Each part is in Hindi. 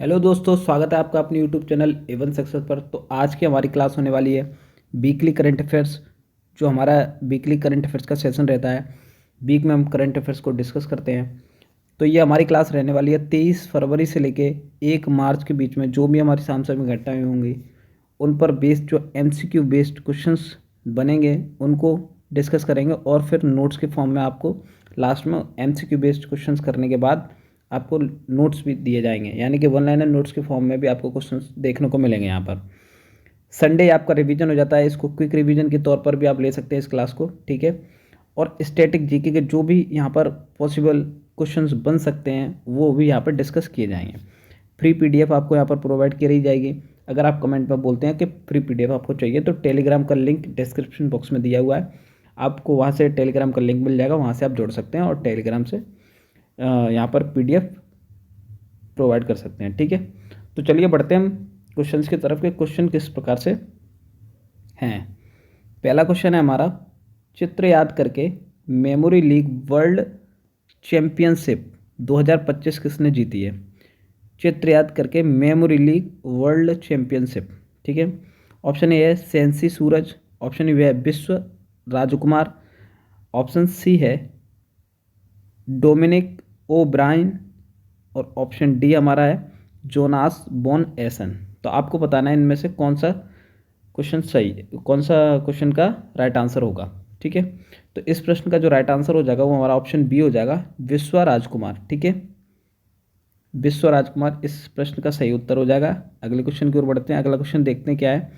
हेलो दोस्तों, स्वागत है आपका अपने यूट्यूब चैनल एवन सक्सेस पर। तो आज की हमारी क्लास होने वाली है वीकली करंट अफेयर्स। जो हमारा वीकली करंट अफेयर्स का सेशन रहता है, वीक में हम करंट अफेयर्स को डिस्कस करते हैं। तो ये हमारी क्लास रहने वाली है 23 फरवरी से लेके 1 मार्च के बीच में। जो भी हमारी सामसामी घटनाएं होंगी उन पर बेस्ड जो MCQ बेस्ड क्वेश्चंस बनेंगे उनको डिस्कस करेंगे, और फिर नोट्स के फॉर्म में आपको लास्ट में MCQ बेस्ड क्वेश्चंस करने के बाद आपको नोट्स भी दिए जाएंगे, यानी कि वन लाइनर नोट्स के फॉर्म में भी आपको क्वेश्चंस देखने को मिलेंगे। यहाँ पर संडे आपका रिवीजन हो जाता है, इसको क्विक रिवीजन के तौर पर भी आप ले सकते हैं इस क्लास को, ठीक है। और स्टैटिक जीके के जो भी यहाँ पर पॉसिबल क्वेश्चंस बन सकते हैं वो भी यहाँ पर डिस्कस किए जाएंगे। फ्री PDF आपको यहाँ पर प्रोवाइड की रही जाएगी। अगर आप कमेंट में बोलते हैं कि फ्री PDF आपको चाहिए तो टेलीग्राम का लिंक डिस्क्रिप्शन बॉक्स में दिया हुआ है, आपको वहाँ से टेलीग्राम का लिंक मिल जाएगा, वहाँ से आप जुड़ सकते हैं और टेलीग्राम से यहाँ पर PDF प्रोवाइड कर सकते हैं, ठीक है। तो चलिए बढ़ते हैं हम क्वेश्चंस की तरफ के। क्वेश्चन किस प्रकार से हैं। पहला क्वेश्चन है हमारा, चित्र याद करके मेमोरी लीग वर्ल्ड चैंपियनशिप 2025 किसने जीती है। चित्र याद करके मेमोरी लीग वर्ल्ड चैंपियनशिप, ठीक है। ऑप्शन ए है सेंसी सूरज, ऑप्शन बी है विश्व राजकुमार, ऑप्शन सी है डोमिनिक ओ ब्राइन, और ऑप्शन डी हमारा है जोनास बॉन एसन। तो आपको बताना है इनमें से कौन सा क्वेश्चन सही है, कौन सा क्वेश्चन का राइट आंसर होगा, ठीक है। तो इस प्रश्न का जो राइट आंसर हो जाएगा वो हमारा ऑप्शन बी हो जाएगा, विश्व राजकुमार, ठीक है। विश्व राजकुमार इस प्रश्न का सही उत्तर हो जाएगा। अगले क्वेश्चन की ओर बढ़ते हैं। अगला क्वेश्चन देखते हैं क्या है।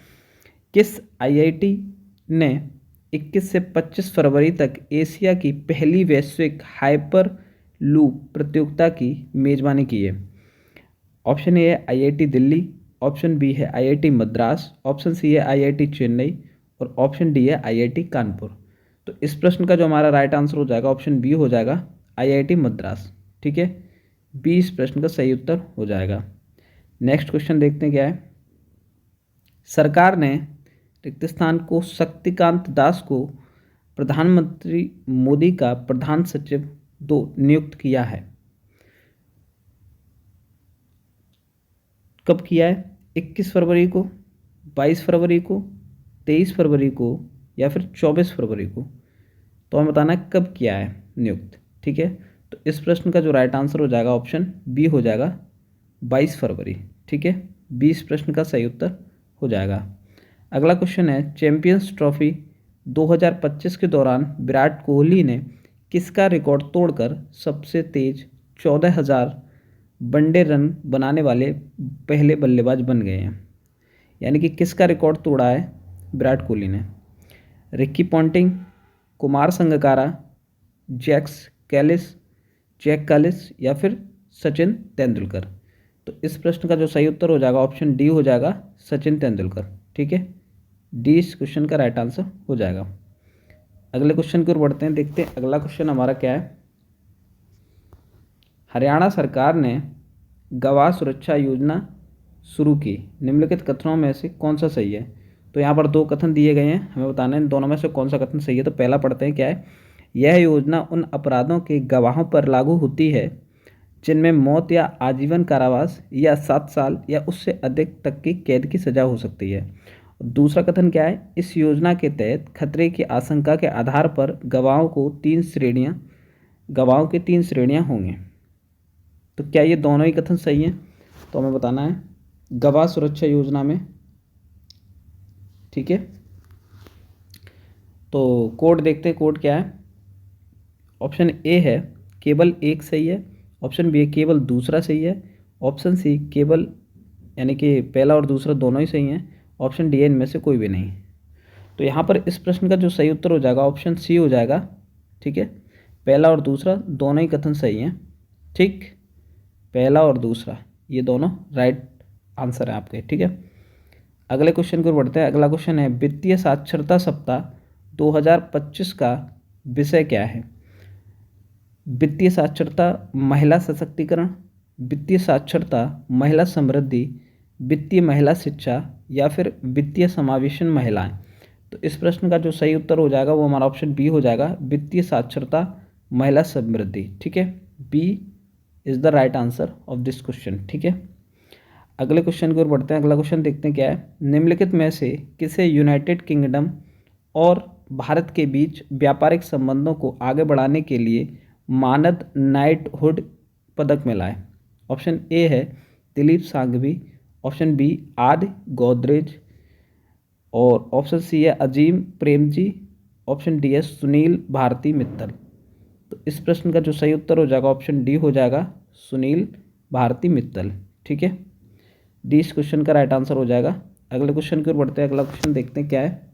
किस IIT ने 21 से 25 फरवरी तक एशिया की पहली वैश्विक हाइपर लूप प्रतियोगिता की मेजबानी की है। ऑप्शन ए है IIT दिल्ली, ऑप्शन बी है IIT मद्रास, ऑप्शन सी है IIT चेन्नई, और ऑप्शन डी है IIT कानपुर। तो इस प्रश्न का जो हमारा राइट आंसर हो जाएगा ऑप्शन बी हो जाएगा, IIT मद्रास, ठीक है। बी इस प्रश्न का सही उत्तर हो जाएगा। नेक्स्ट क्वेश्चन देखते हैं क्या है। सरकार ने रिक्त स्थान को शक्तिकांत दास को प्रधानमंत्री मोदी का प्रधान सचिव 2 नियुक्त किया है। कब किया है? 21 फरवरी को, 22 फरवरी को, 23 फरवरी को, या फिर 24 फरवरी को। तो हमें बताना है कब किया है नियुक्त, ठीक है। तो इस प्रश्न का जो राइट आंसर हो जाएगा ऑप्शन बी हो जाएगा, 22 फरवरी, ठीक है। 20 प्रश्न का सही उत्तर हो जाएगा। अगला क्वेश्चन है, चैंपियंस ट्रॉफी 2025 के दौरान विराट कोहली ने किसका रिकॉर्ड तोड़कर सबसे तेज 14,000 वनडे रन बनाने वाले पहले बल्लेबाज बन गए हैं। यानी कि किसका रिकॉर्ड तोड़ा है विराट कोहली ने। Ricky Ponting, Kumar Sangakkara, Jacques Kallis, या फिर सचिन तेंदुलकर। तो इस प्रश्न का जो सही उत्तर हो जाएगा ऑप्शन डी हो जाएगा, सचिन तेंदुलकर, ठीक है। डी इस क्वेश्चन का राइट आंसर हो जाएगा। अगले क्वेश्चन की ओर बढ़ते हैं, देखते हैं अगला क्वेश्चन हमारा क्या है। हरियाणा सरकार ने गवाह सुरक्षा योजना शुरू की, निम्नलिखित कथनों में से कौन सा सही है। तो यहाँ पर 2 कथन दिए गए हैं, हमें बताना है इन दोनों में से कौन सा कथन सही है। तो पहला पढ़ते हैं क्या है। यह योजना उन अपराधों के गवाहों पर लागू होती है जिनमें मौत या आजीवन कारावास या 7 साल या उससे अधिक तक की कैद की सजा हो सकती है। दूसरा कथन क्या है, इस योजना के तहत खतरे की आशंका के आधार पर गवाहों की 3 श्रेणियां होंगी। तो क्या ये दोनों ही कथन सही हैं? तो हमें बताना है गवाह सुरक्षा योजना में, ठीक है। तो कोड देखते हैं, कोड क्या है। ऑप्शन ए है केवल एक सही है, ऑप्शन बी है केवल दूसरा सही है, ऑप्शन सी केवल यानी कि पहला और दूसरा दोनों ही सही हैं, ऑप्शन डी है इनमें से कोई भी नहीं। तो यहाँ पर इस प्रश्न का जो सही उत्तर हो जाएगा ऑप्शन सी हो जाएगा, ठीक है। पहला और दूसरा दोनों ही कथन सही हैं, ठीक। पहला और दूसरा ये दोनों राइट आंसर है आपके, ठीक है। अगले क्वेश्चन को बढ़ते हैं। अगला क्वेश्चन है, वित्तीय साक्षरता सप्ताह 2025 का विषय क्या है। वित्तीय साक्षरता महिला सशक्तिकरण, वित्तीय साक्षरता महिला समृद्धि, वित्तीय महिला शिक्षा, या फिर वित्तीय समावेशन महिलाएं। तो इस प्रश्न का जो सही उत्तर हो जाएगा वो हमारा ऑप्शन बी हो जाएगा, वित्तीय साक्षरता महिला समृद्धि, ठीक है। B is the right answer of this question, ठीक है। अगले क्वेश्चन की ओर बढ़ते हैं। अगला क्वेश्चन देखते हैं क्या है। निम्नलिखित में से किसे यूनाइटेड किंगडम और भारत के बीच व्यापारिक संबंधों को आगे बढ़ाने के लिए मानद नाइटहुड पदक मिला है? ऑप्शन ए है Dilip Sanghvi, option B R Godrej, और ऑप्शन सी है अजीम प्रेमजी, ऑप्शन डी है सुनील भारती मित्तल। तो इस प्रश्न का जो सही उत्तर हो जाएगा ऑप्शन डी हो जाएगा, सुनील भारती मित्तल। ठीक है, डी इस क्वेश्चन का राइट आंसर हो जाएगा। अगले क्वेश्चन की ओर बढ़ते हैं। अगला क्वेश्चन देखते हैं क्या है।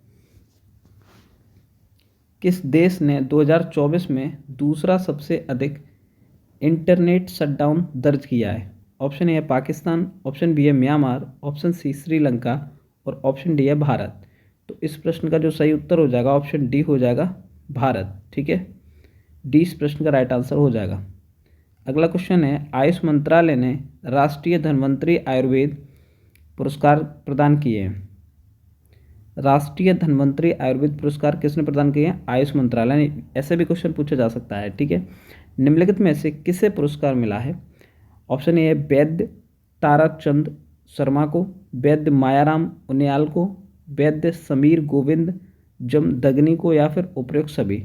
किस देश ने 2024 में दूसरा सबसे अधिक इंटरनेट शटडाउन दर्ज किया है? ऑप्शन ए है पाकिस्तान, ऑप्शन बी है म्यांमार, ऑप्शन सी श्रीलंका, और ऑप्शन डी है भारत। तो इस प्रश्न का जो सही उत्तर हो जाएगा ऑप्शन डी हो जाएगा, भारत। ठीक है, डी इस प्रश्न का राइट आंसर हो जाएगा। अगला क्वेश्चन है, आयुष मंत्रालय ने राष्ट्रीय धन्वंतरी आयुर्वेद पुरस्कार प्रदान किए हैं। राष्ट्रीय धन्वंतरी आयुर्वेद पुरस्कार किसने प्रदान किए हैं? आयुष मंत्रालय ने। ऐसे भी क्वेश्चन पूछा जा सकता है। ठीक है, निम्नलिखित में से किसे पुरस्कार मिला है? ऑप्शन ए है वैद्य ताराचंद शर्मा को, वैद्य मायाराम उनियाल को, वैद्य समीर गोविंद जमदग्नि को, या फिर उपयुक्त सभी।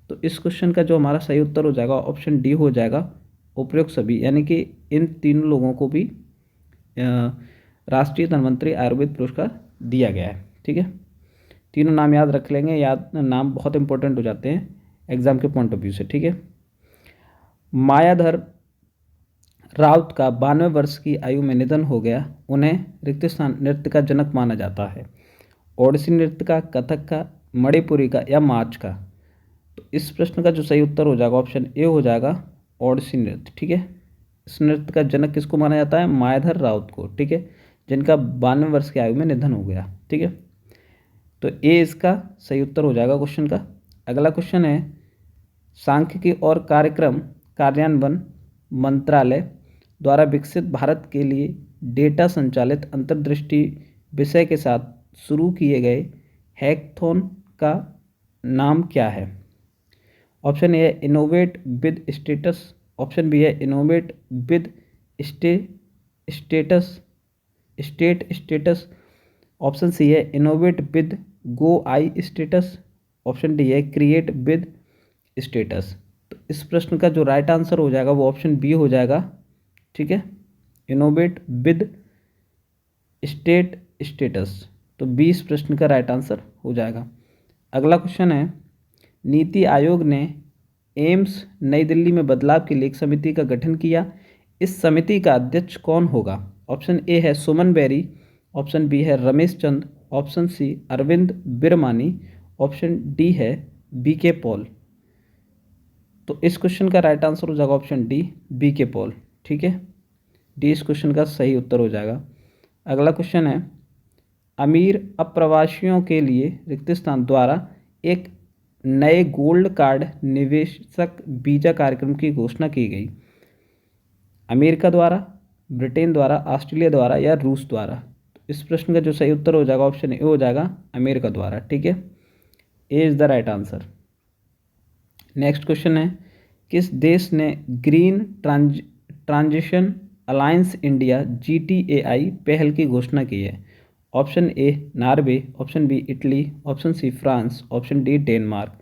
तो इस क्वेश्चन का जो हमारा सही उत्तर हो जाएगा ऑप्शन डी हो जाएगा, उपयुक्त सभी। यानी कि इन तीनों लोगों को भी राष्ट्रीय धन्वंतरी आयुर्वेद पुरस्कार दिया गया है। ठीक है, तीनों नाम याद रख लेंगे, याद नाम बहुत इंपॉर्टेंट हो जाते हैं एग्जाम के पॉइंट ऑफ व्यू से। ठीक है, मायाधर राउत का 92 वर्ष की आयु में निधन हो गया। उन्हें रिक्तस्थान नृत्य का जनक माना जाता है। ओडिसी नृत्य का, कथक का, मणिपुरी का, या मार्च का। तो इस प्रश्न का जो सही उत्तर हो जाएगा ऑप्शन ए हो जाएगा, ओडिसी नृत्य। ठीक है, इस नृत्य का जनक किसको माना जाता है? मायाधर राउत को। ठीक है, जिनका 92 वर्ष की आयु में निधन हो गया। ठीक है, तो ए इसका सही उत्तर हो जाएगा क्वेश्चन का। अगला क्वेश्चन है, सांख्यिकी और कार्यक्रम कार्यान्वयन मंत्रालय द्वारा विकसित भारत के लिए डेटा संचालित अंतर्दृष्टि विषय के साथ शुरू किए गए हैकथॉन का नाम क्या है? ऑप्शन ए है innovate with status, option B है innovate with status, option C है innovate with go I status, option D है क्रिएट विद स्टेटस। तो इस प्रश्न का जो राइट आंसर हो जाएगा वो ऑप्शन बी हो जाएगा। ठीक है, इनोवेट विद स्टेटस। तो बी इस प्रश्न का राइट आंसर हो जाएगा। अगला क्वेश्चन है, नीति आयोग ने एम्स नई दिल्ली में बदलाव के लिए एक समिति का गठन किया। इस समिति का अध्यक्ष कौन होगा? ऑप्शन ए है सुमन बेरी, ऑप्शन बी है Ramesh Chand, option C Arvind Birmani, option D है बी के पॉल। तो इस क्वेश्चन का राइट आंसर हो जाएगा option D, B K Paul. ठीक है, डी इस क्वेश्चन का सही उत्तर हो जाएगा। अगला क्वेश्चन है, अमीर अप्रवासियों के लिए रिक्तस्थान द्वारा एक नए गोल्ड कार्ड निवेशक वीजा कार्यक्रम की घोषणा की गई। अमेरिका द्वारा, ब्रिटेन द्वारा, ऑस्ट्रेलिया द्वारा, या रूस द्वारा। तो इस प्रश्न का जो सही उत्तर हो जाएगा ऑप्शन ए हो जाएगा, अमेरिका द्वारा। ठीक है, A is the right answer. Next question है, किस देश ने green transition alliance India GTAI पहल की घोषणा की है? Option A Norway, option B Italy, option C France, option D Denmark.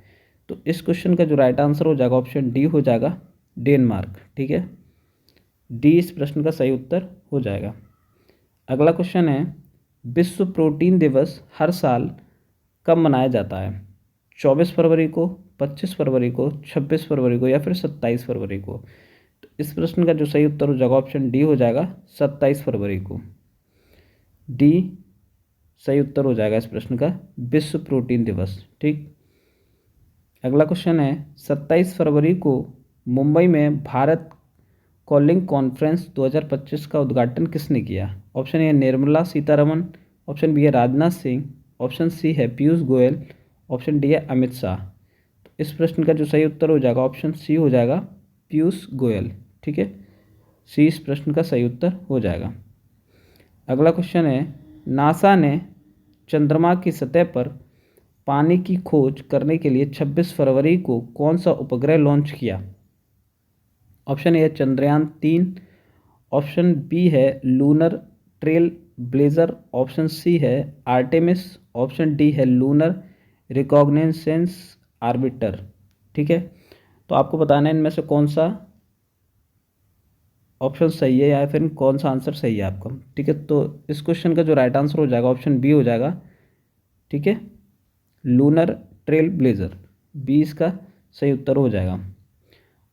तो इस क्वेश्चन का जो राइट आंसर हो जाएगा ऑप्शन डी हो जाएगा, डेनमार्क। ठीक है, डी इस प्रश्न का सही उत्तर हो जाएगा। अगला क्वेश्चन है, विश्व प्रोटीन दिवस हर साल कब मनाया जाता है? 24 फरवरी को, 25 फरवरी को, 26 फरवरी को, या फिर 27 फरवरी को। तो इस प्रश्न का जो सही उत्तर हो जाएगा ऑप्शन डी हो जाएगा, 27 फरवरी को। डी सही उत्तर हो जाएगा इस प्रश्न का, विश्व प्रोटीन दिवस। ठीक, अगला क्वेश्चन है, 27 फरवरी को मुंबई में भारत कॉलिंग कॉन्फ्रेंस 2025 का उद्घाटन किसने किया? Option A Nirmala Sitharaman, option B है राजनाथ सिंह, ऑप्शन सी है पीयूष गोयल, ऑप्शन डी है अमित शाह। तो इस प्रश्न का जो सही उत्तर हो जाएगा ऑप्शन सी हो जाएगा, पीयूष गोयल। ठीक है, सी इस प्रश्न का सही उत्तर हो जाएगा। अगला क्वेश्चन है, नासा ने चंद्रमा की सतह पर पानी की खोज करने के लिए 26 फरवरी को कौन सा उपग्रह लॉन्च किया? ऑप्शन ए है चंद्रयान 3, ऑप्शन बी है Lunar Trailblazer, option C है आर्टेमिस, ऑप्शन डी है लूनर रिकॉग्निसेंस आर्बिटर। ठीक है, तो आपको बताना है इनमें से कौन सा ऑप्शन सही है या फिर कौन सा आंसर सही है आपका। ठीक है, तो इस क्वेश्चन का जो राइट आंसर हो जाएगा ऑप्शन बी हो जाएगा। ठीक है, लूनर ट्रेल ब्लेजर, बी इसका सही उत्तर हो जाएगा।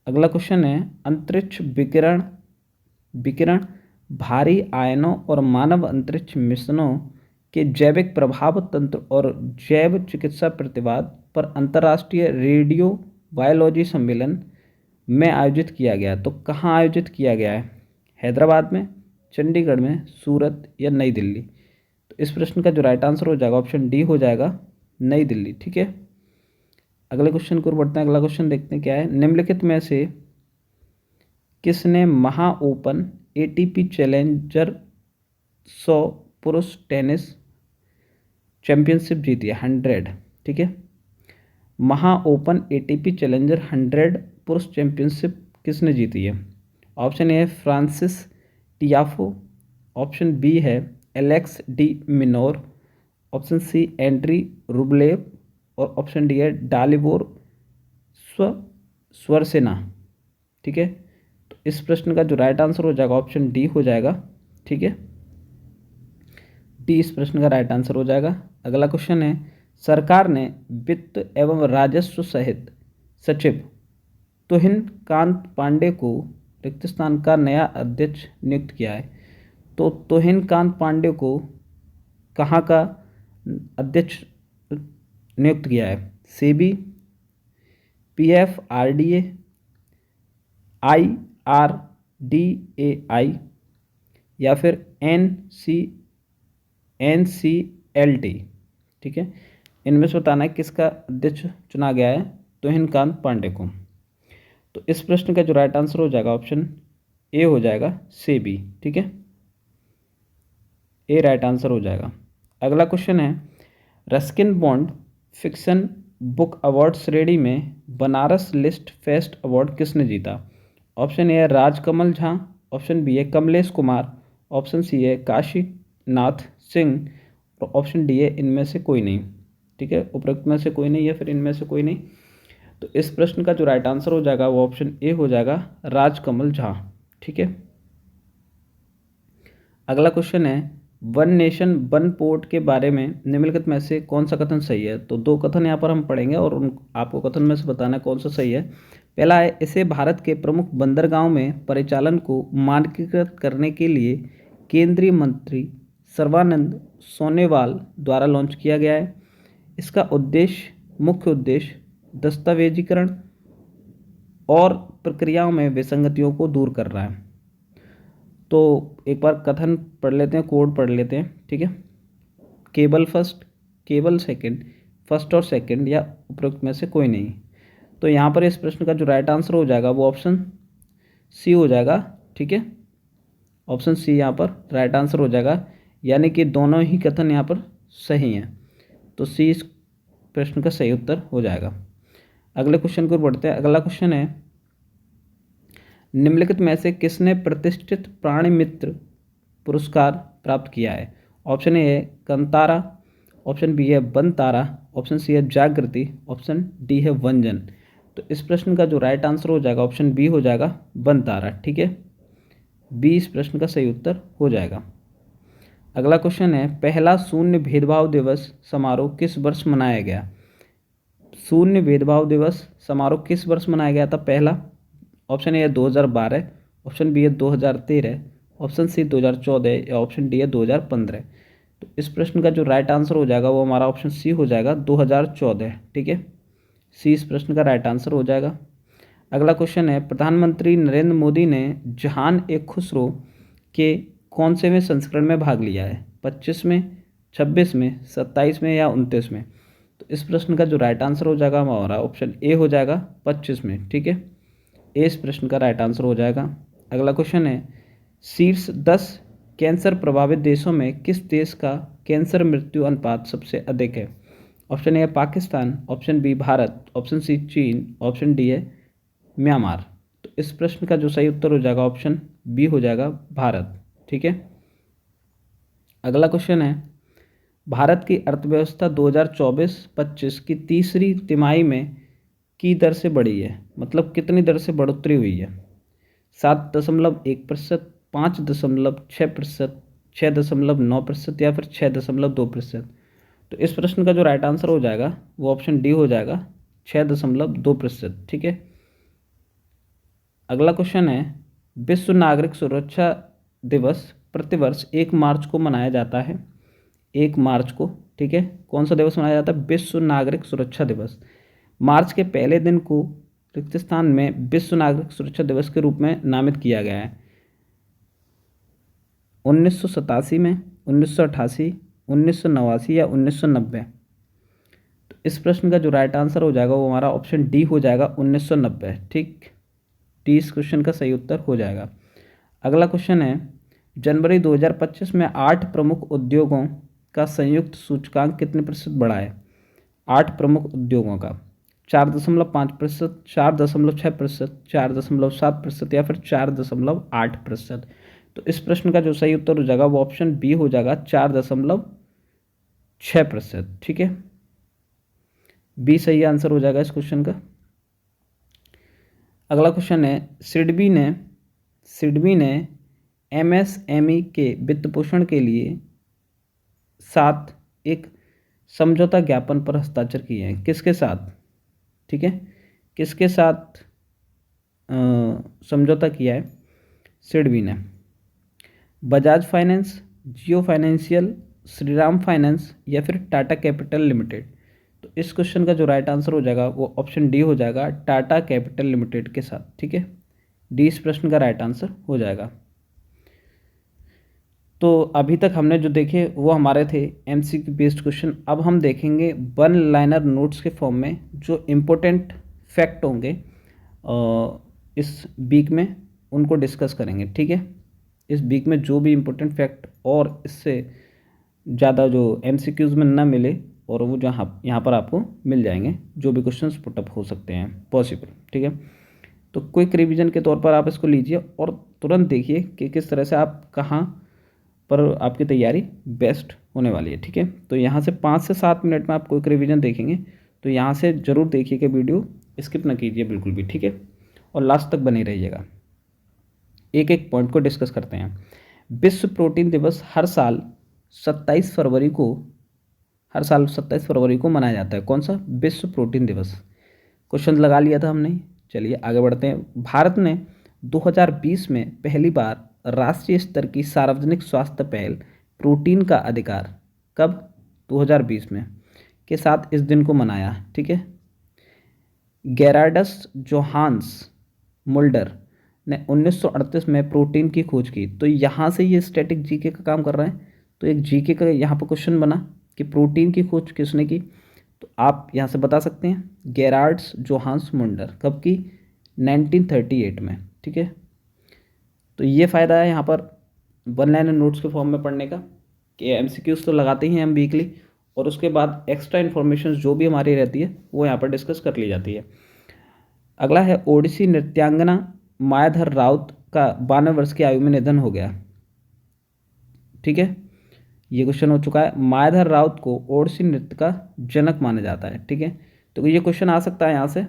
अगला क्वेश्चन है अंतरिक्ष विकिरण विकिरण भारी आयनों और मानव अंतरिक्ष मिशनों के जैविक प्रभाव तंत्र और जैव चिकित्सा प्रतिवाद पर अंतर्राष्ट्रीय रेडियो बायोलॉजी सम्मेलन में आयोजित किया गया। तो कहाँ आयोजित किया गया है? हैदराबाद में, चंडीगढ़ में, सूरत या नई दिल्ली। तो इस प्रश्न का जो राइट आंसर हो जाएगा ऑप्शन डी हो जाएगा, नई दिल्ली। ठीक है, अगले क्वेश्चन को बढ़ते हैं। अगला क्वेश्चन देखते हैं क्या है। निम्नलिखित में से किसने महा ओपन एटीपी चैलेंजर 100 पुरुष टेनिस चैंपियनशिप जीती है? 100। ठीक है, महा ओपन एटीपी चैलेंजर 100 पुरुष चैंपियनशिप किसने जीती है? ऑप्शन ए है फ्रांसिस टियाफो, ऑप्शन बी है Alex de Minaur, option C Andrey Rublev और ऑप्शन डी है डालिबोर स्वरसेना। ठीक है, तो इस प्रश्न का जो राइट आंसर हो जाएगा ऑप्शन डी हो जाएगा। ठीक है, डी इस प्रश्न का राइट आंसर हो जाएगा। अगला क्वेश्चन है सरकार ने वित्त एवं राजस्व सहित सचिव तुहिन कांत पांडे को रिक्त स्थान का नया अध्यक्ष नियुक्त किया है। तो तुहिन कांत पांडे को कहाँ का अध्यक्ष नियुक्त किया है? सेबी, PFRDA, IRDAI या फिर NCLT। ठीक है, इनमें से बताना है किसका अध्यक्ष चुना गया है तुहिन कांत पांडे को। तो इस प्रश्न का जो राइट आंसर हो जाएगा ऑप्शन ए हो जाएगा, सेबी। ठीक है, ए राइट आंसर हो जाएगा। अगला क्वेश्चन है Ruskin bond fiction book award श्रेणी में बनारस लिस्ट फेस्ट अवार्ड किसने जीता? ऑप्शन ए है राजकमल झा, ऑप्शन बी है कमलेश कुमार, ऑप्शन सी है काशीनाथ सिंह और ऑप्शन डी है इनमें से कोई नहीं। ठीक है, उपरोक्त में से कोई नहीं या फिर इनमें से कोई नहीं। तो इस प्रश्न का जो राइट आंसर हो जाएगा वो ऑप्शन ए हो जाएगा, राजकमल झा। ठीक है, अगला क्वेश्चन है वन नेशन वन पोर्ट के बारे में निम्नलिखित में से कौन सा कथन सही है? तो दो कथन यहाँ पर हम पढ़ेंगे और उन आपको कथन में से बताना है कौन सा सही है। पहला है इसे भारत के प्रमुख बंदरगाहों में परिचालन को मानकीकृत करने के लिए केंद्रीय मंत्री सर्बानंद सोनोवाल द्वारा लॉन्च किया गया है। इसका मुख्य उद्देश्य दस्तावेजीकरण और प्रक्रियाओं में विसंगतियों को दूर कर रहा है। तो एक बार कथन पढ़ लेते हैं, कोड पढ़ लेते हैं। ठीक है, cable first, cable second, first और सेकंड या उपरोक्त में से कोई नहीं। तो यहाँ पर इस प्रश्न का जो राइट आंसर हो जाएगा वो ऑप्शन सी हो जाएगा। ठीक है, ऑप्शन सी यहाँ पर राइट आंसर हो जाएगा, यानी कि दोनों ही कथन यहाँ पर सही हैं। तो सी इस प्रश्न का सही उत्तर हो जाएगा। अगले क्वेश्चन को बढ़ते हैं। अगला क्वेश्चन है निम्नलिखित में से किसने प्रतिष्ठित प्राणी मित्र पुरस्कार प्राप्त किया है? ऑप्शन ए है कंतारा, ऑप्शन बी है बनतारा, ऑप्शन सी है जागृति, ऑप्शन डी है वंजन। तो इस प्रश्न का जो राइट आंसर हो जाएगा ऑप्शन बी हो जाएगा, बनतारा। ठीक है, बी इस प्रश्न का सही उत्तर हो जाएगा। अगला क्वेश्चन है पहला शून्य भेदभाव दिवस समारोह किस वर्ष मनाया गया? शून्य भेदभाव दिवस समारोह किस वर्ष मनाया गया था? पहला ऑप्शन ए है 2012, ऑप्शन बी है 2013, ऑप्शन सी 2014 या ऑप्शन डी है 2015। तो इस प्रश्न का जो राइट आंसर हो जाएगा वो हमारा ऑप्शन सी हो जाएगा, 2014। ठीक है, सी इस प्रश्न का राइट आंसर हो जाएगा। अगला क्वेश्चन है प्रधानमंत्री नरेंद्र मोदी ने जहान ए खुसरो के कौन से में संस्करण में भाग लिया है? 25 में, 26 में, 27 में या 29 में? तो इस प्रश्न का जो राइट आंसर हो जाएगा हमारा ऑप्शन ए हो जाएगा, 25 में। ठीक है, ए इस प्रश्न का राइट आंसर हो जाएगा। अगला क्वेश्चन है शीर्ष 10 कैंसर प्रभावित देशों में किस देश का कैंसर मृत्यु अनुपात सबसे अधिक है? ऑप्शन ए है Pakistan, option B Bharat, option C चीन, ऑप्शन डी है म्यांमार। तो इस प्रश्न का जो सही उत्तर हो जाएगा ऑप्शन बी हो जाएगा, भारत। ठीक है, अगला क्वेश्चन है, भारत की अर्थव्यवस्था 2024-25 की तीसरी तिमाही में की दर से बढ़ी है, मतलब कितनी दर से बढ़ोतरी हुई है? 7.1%, 5.6%, 6.9% या फिर 6.2%? तो इस प्रश्न का जो राइट आंसर हो जाएगा वो ऑप्शन डी हो जाएगा, 6.2%। ठीक है। अगला क्वेश्चन है, विश्व नागरिक सुरक्षा दिवस प्रतिवर्ष 1 मार्च को मनाया जाता है। 1 मार्च को, ठीक है, कौन सा दिवस मनाया जाता है? विश्व नागरिक सुरक्षा दिवस। मार्च के पहले दिन को रिक्त स्थान में विश्व नागरिक सुरक्षा दिवस के रूप में नामित किया गया है। 1987 में, 1988, 1989 या 1990? तो इस प्रश्न का जो राइट आंसर हो जाएगा वो हमारा ऑप्शन डी हो जाएगा, 1990। ठीक, डी इस क्वेश्चन का सही उत्तर हो जाएगा। अगला क्वेश्चन है, जनवरी 2025 में 8 प्रमुख उद्योगों का संयुक्त सूचकांक कितने प्रतिशत बढ़ा है? 8 प्रमुख उद्योगों का 4.5%, 4.6%, 4.7% या फिर 4.8%? तो इस प्रश्न का जो सही उत्तर हो जाएगा वो ऑप्शन बी हो जाएगा, 4.6%। ठीक है, बी सही आंसर हो जाएगा इस क्वेश्चन का। अगला क्वेश्चन है, सिडबी ने एमएसएमई के वित्त पोषण के लिए साथ एक समझौता ज्ञापन पर हस्ताक्षर किए हैं। किसके साथ? ठीक है, किसके साथ समझौता किया है सिडबी ने? बजाज फाइनेंस, जियो फाइनेंशियल, श्रीराम फाइनेंस या फिर टाटा कैपिटल लिमिटेड? तो इस क्वेश्चन का जो राइट आंसर हो जाएगा वो ऑप्शन डी हो जाएगा, टाटा कैपिटल लिमिटेड के साथ। ठीक है, डी इस प्रश्न का राइट आंसर हो जाएगा। तो अभी तक हमने जो देखे वो हमारे थे एमसीक्यू बेस्ड क्वेश्चन। अब हम देखेंगे वन लाइनर नोट्स के फॉर्म में जो इम्पोर्टेंट फैक्ट होंगे इस वीक में, उनको डिस्कस करेंगे। ठीक है, इस वीक में जो भी इम्पोर्टेंट फैक्ट और इससे ज़्यादा जो एमसीक्यूज़ में ना मिले और वो जहाँ यहाँ पर आपको मिल जाएंगे, जो भी क्वेश्चंस पुटअप हो सकते हैं पॉसिबल। ठीक है, तो क्विक रिवीजन के तौर पर आप इसको लीजिए और तुरंत देखिए कि किस तरह से आप कहाँ पर आपकी तैयारी बेस्ट होने वाली है। ठीक है, तो यहाँ से 5 से 7 मिनट में आप क्विक रिवीजन देखेंगे, तो यहाँ से ज़रूर देखिए कि वीडियो स्किप ना कीजिए बिल्कुल भी। ठीक है, और लास्ट तक बने रहिएगा। एक एक पॉइंट को डिस्कस करते हैं। विश्व प्रोटीन दिवस हर साल 27 फरवरी को मनाया जाता है। कौन सा? विश्व प्रोटीन दिवस। क्वेश्चन लगा लिया था हमने। चलिए आगे बढ़ते हैं। भारत ने 2020 में पहली बार राष्ट्रीय स्तर की सार्वजनिक स्वास्थ्य पहल प्रोटीन का अधिकार कब? 2020 में के साथ इस दिन को मनाया। ठीक है, गेरार्डस जोहान्स मुल्डर ने 1938 में प्रोटीन की खोज की। तो यहाँ से ये स्टैटिक जीके का काम कर रहा है, तो एक जीके का यहाँ पर क्वेश्चन बना कि प्रोटीन की खोज किसने की, तो आप यहाँ से बता सकते हैं गेरार्ड्स जोहान्स मुल्डर। कब की? 1938 में। ठीक है, तो ये फ़ायदा है यहाँ पर वन लाइनर नोट्स के फॉर्म में पढ़ने का कि एमसीक्यूज़ तो लगाते ही हैं हम वीकली, और उसके बाद एक्स्ट्रा इन्फॉर्मेशन जो भी हमारी रहती है वो यहाँ पर डिस्कस कर ली जाती है। अगला है, ओडिसी नृत्यांगना मायाधर राउत का 92 वर्ष की आयु में निधन हो गया। ठीक है, ये क्वेश्चन हो चुका है। मायाधर राउत को ओडिसी नृत्य का जनक माना जाता है। ठीक है, तो ये क्वेश्चन आ सकता है यहाँ से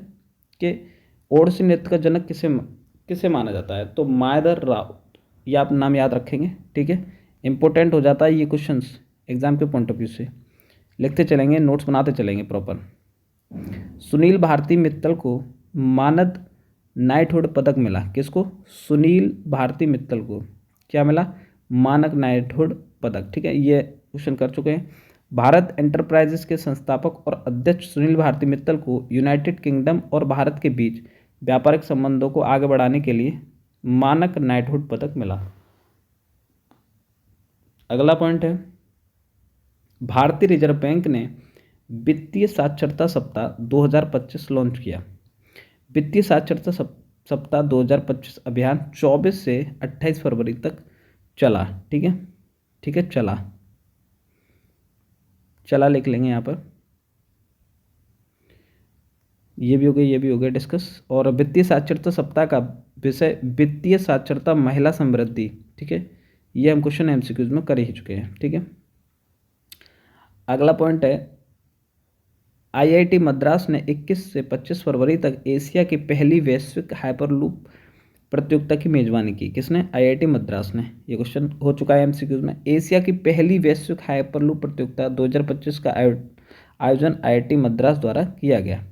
कि ओडिसी नृत्य का जनक किसे माना जाता है, तो मायाधर राउत, ये आप नाम याद रखेंगे। ठीक है, इंपॉर्टेंट हो जाता है ये क्वेश्चंस एग्जाम के पॉइंट ऑफ व्यू से। लिखते चलेंगे, नोट्स बनाते चलेंगे प्रॉपर। सुनील भारती मित्तल को मानद नाइटहुड पदक मिला। किसको? सुनील भारती मित्तल को क्या मिला? मानक नाइटहुड पदक। ठीक है, ये क्वेश्चन कर चुके हैं। भारत एंटरप्राइजेस के संस्थापक और अध्यक्ष सुनील भारती मित्तल को यूनाइटेड किंगडम और भारत के बीच व्यापारिक संबंधों को आगे बढ़ाने के लिए मानक नाइटहुड पदक मिला। अगला पॉइंट है, भारतीय रिजर्व बैंक ने वित्तीय साक्षरता सप्ताह 2025 लॉन्च किया। वित्तीय साक्षरता सप्ताह 2025 अभियान 24 से 28 फरवरी तक चला। ठीक है, ठीक है, चला लिख लेंगे यहाँ पर। ये भी हो गया, ये भी हो गया डिस्कस। और वित्तीय साक्षरता सप्ताह का विषय वित्तीय साक्षरता महिला समृद्धि। ठीक है, ये हम क्वेश्चन एमसीक्यूज में कर ही चुके हैं, ठीक है। अगला पॉइंट है, आईआईटी मद्रास ने 21 से 25 फरवरी तक एशिया की पहली वैश्विक हाइपरलूप प्रतियोगिता की मेजबानी की। किसने? आईआईटी मद्रास ने। ये क्वेश्चन हो चुका है एमसीक्यूज में। एशिया की पहली वैश्विक हाइपरलूप प्रतियोगिता 2025 का आयोजन आईआईटी मद्रास द्वारा किया गया।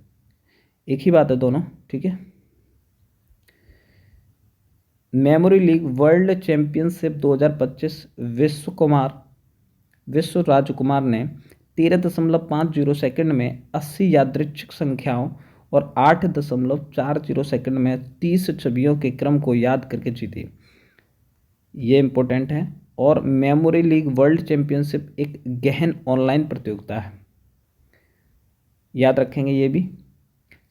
एक ही बात है दोनों, ठीक है। मेमोरी लीग वर्ल्ड चैंपियनशिप 2025 विश्व राजकुमार ने 13.50 सेकंड में 80 यादृच्छिक संख्याओं और 8.40 सेकंड में 30 छवियों के क्रम को याद करके जीती। ये इम्पोर्टेंट है। और मेमोरी लीग वर्ल्ड चैंपियनशिप एक गहन ऑनलाइन प्रतियोगिता है, याद रखेंगे ये भी।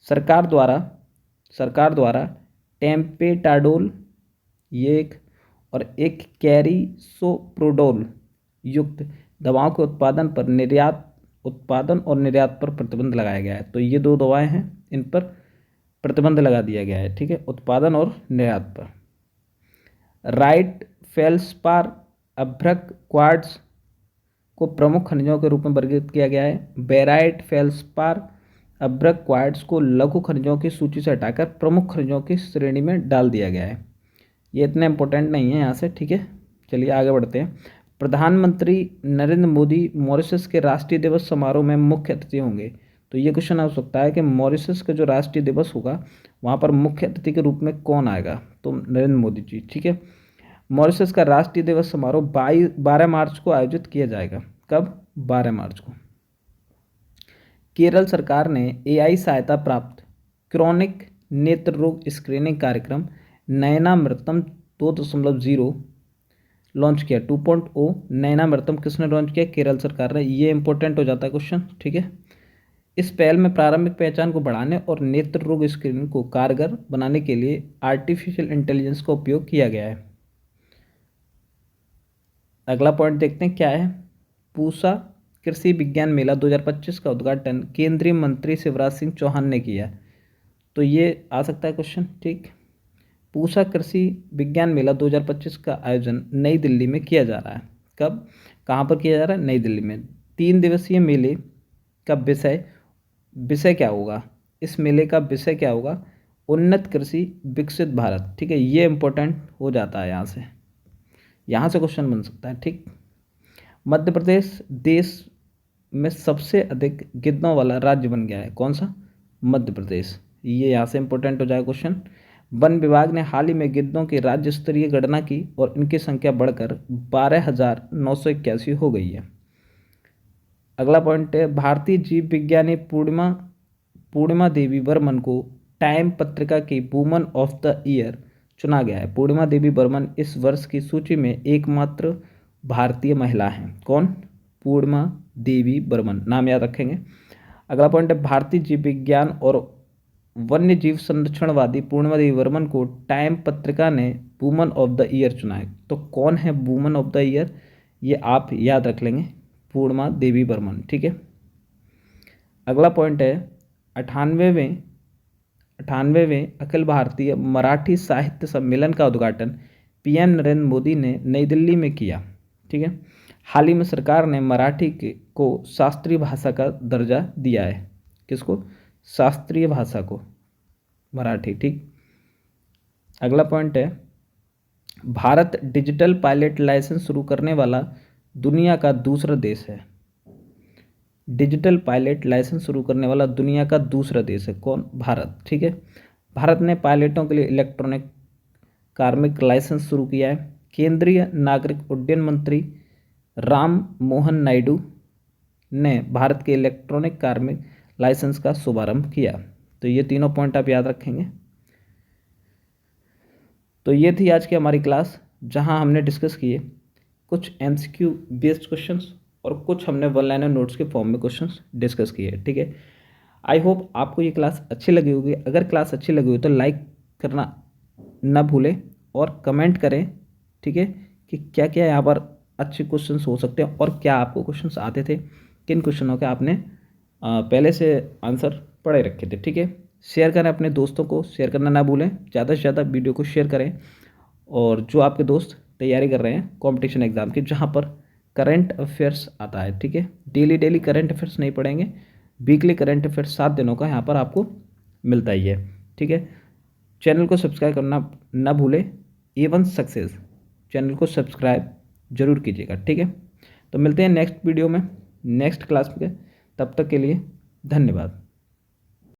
सरकार द्वारा टेम्पेटाडोल ये एक, और एक कैरिसोप्रोडोल युक्त दवाओं के उत्पादन और निर्यात पर प्रतिबंध लगाया गया है। तो ये दो दवाएं हैं, इन पर प्रतिबंध लगा दिया गया है, ठीक है, उत्पादन और निर्यात पर। राइट फेल्सपार अभ्रक क्वार्ट्ज को प्रमुख खनिजों के रूप में वर्गीकृत किया गया है। बेराइट फेल्सपार अभ्रक क्वार्ट्ज को लघु खनिजों की सूची से हटाकर प्रमुख खनिजों की श्रेणी में डाल दिया गया है। ये इतना इंपॉर्टेंट नहीं है यहाँ से, ठीक है। चलिए आगे बढ़ते हैं। प्रधानमंत्री नरेंद्र मोदी मॉरिशस के राष्ट्रीय दिवस समारोह में मुख्य अतिथि होंगे। तो ये क्वेश्चन आ सकता है कि मॉरिशस का जो राष्ट्रीय दिवस होगा वहाँ पर मुख्य अतिथि के रूप में कौन आएगा? तो नरेंद्र मोदी जी, ठीक है। मॉरिशस का राष्ट्रीय दिवस समारोह 12 मार्च को आयोजित किया जाएगा। कब? 12 मार्च को। केरल सरकार ने एआई सहायता प्राप्त क्रॉनिक नेत्र रोग स्क्रीनिंग कार्यक्रम नयनामृतम 2.0 लॉन्च किया। 2.0 नयनामृतम किसने लॉन्च किया? केरल सरकार ने। ये इंपॉर्टेंट हो जाता है क्वेश्चन, ठीक है। इस पहल में प्रारंभिक पहचान को बढ़ाने और नेत्र रोग स्क्रीनिंग को कारगर बनाने के लिए आर्टिफिशियल इंटेलिजेंस का उपयोग किया गया है। अगला पॉइंट देखते हैं क्या है। पूसा कृषि विज्ञान मेला 2025 का उद्घाटन केंद्रीय मंत्री शिवराज सिंह चौहान ने किया। तो ये आ सकता है क्वेश्चन, ठीक। पूसा कृषि विज्ञान मेला 2025 का आयोजन नई दिल्ली में किया जा रहा है। कब? कहाँ पर किया जा रहा है? नई दिल्ली में। 3 दिवसीय मेले का विषय क्या होगा? इस मेले का विषय क्या होगा? उन्नत कृषि विकसित भारत, ठीक है। ये इंपॉर्टेंट हो जाता है यहाँ से क्वेश्चन बन सकता है, ठीक। मध्य प्रदेश देश में सबसे अधिक गिद्धों वाला राज्य बन गया है। कौन सा? मध्य प्रदेश। ये यहाँ से इंपॉर्टेंट हो जाएगा क्वेश्चन। वन विभाग ने हाल ही में गिद्धों की राज्य स्तरीय गणना की और इनकी संख्या बढ़कर 12,981 हो गई है। अगला पॉइंट है, भारतीय जीव विज्ञानी पूर्णिमा देवी बर्मन को टाइम पत्रिका की वुमन ऑफ द ईयर चुना गया है। पूर्णिमा देवी बर्मन इस वर्ष की सूची में एकमात्र भारतीय महिला हैं। कौन? पूर्णिमा देवी बर्मन, नाम याद रखेंगे। अगला पॉइंट है, भारतीय जीव विज्ञान और वन्य जीव संरक्षणवादी पूर्णिमा देवी बर्मन को टाइम पत्रिका ने वुमन ऑफ द ईयर चुना है। तो कौन है वुमन ऑफ द ईयर? ये आप याद रख लेंगे, पूर्णिमा देवी बर्मन, ठीक है। अगला पॉइंट है, 98वें अखिल भारतीय मराठी साहित्य सम्मेलन का उद्घाटन पीएम नरेंद्र मोदी ने नई दिल्ली में किया, ठीक है। हाल ही में सरकार ने मराठी को शास्त्रीय भाषा का दर्जा दिया है। किसको? शास्त्रीय भाषा को, मराठी, ठीक। अगला पॉइंट है, भारत डिजिटल पायलट लाइसेंस शुरू करने वाला दुनिया का दूसरा देश है। डिजिटल पायलट लाइसेंस शुरू करने वाला दुनिया का दूसरा देश है। कौन? भारत, ठीक है। भारत ने पायलटों के लिए इलेक्ट्रॉनिक कार्मिक लाइसेंस शुरू किया है। केंद्रीय नागरिक उड्डयन मंत्री राम मोहन नायडू ने भारत के इलेक्ट्रॉनिक कार्मिक लाइसेंस का शुभारंभ किया। तो ये तीनों पॉइंट आप याद रखेंगे। तो ये थी आज की हमारी क्लास, जहां हमने डिस्कस किए कुछ एमसीक्यू बेस्ड क्वेश्चंस और कुछ हमने वन लाइनर नोट्स के फॉर्म में क्वेश्चंस डिस्कस किए, ठीक है। आई होप आपको ये क्लास अच्छी लगी होगी। अगर क्लास अच्छी लगी हो तो लाइक करना ना भूलें और कमेंट करें, ठीक है, कि क्या क्या यहाँ पर अच्छे क्वेश्चंस हो सकते हैं और क्या आपको क्वेश्चंस आते थे, किन क्वेश्चनों के आपने पहले से आंसर पढ़े रखे थे, ठीक है। शेयर करें, अपने दोस्तों को शेयर करना ना भूलें। ज़्यादा से ज़्यादा वीडियो को शेयर करें और जो आपके दोस्त तैयारी कर रहे हैं कंपटीशन एग्ज़ाम की, जहाँ पर करंट अफेयर्स आता है। ठीक है, डेली करंट अफेयर्स नहीं पढ़ेंगे, वीकली करंट अफेयर्स 7 दिनों का यहाँ पर आपको मिलता ही है। ठीक है, चैनल को सब्सक्राइब करना ना भूले, A1 सक्सेस चैनल को सब्सक्राइब जरूर कीजिएगा। ठीक है, तो मिलते हैं नेक्स्ट वीडियो में, नेक्स्ट क्लास में। तब तक के लिए धन्यवाद।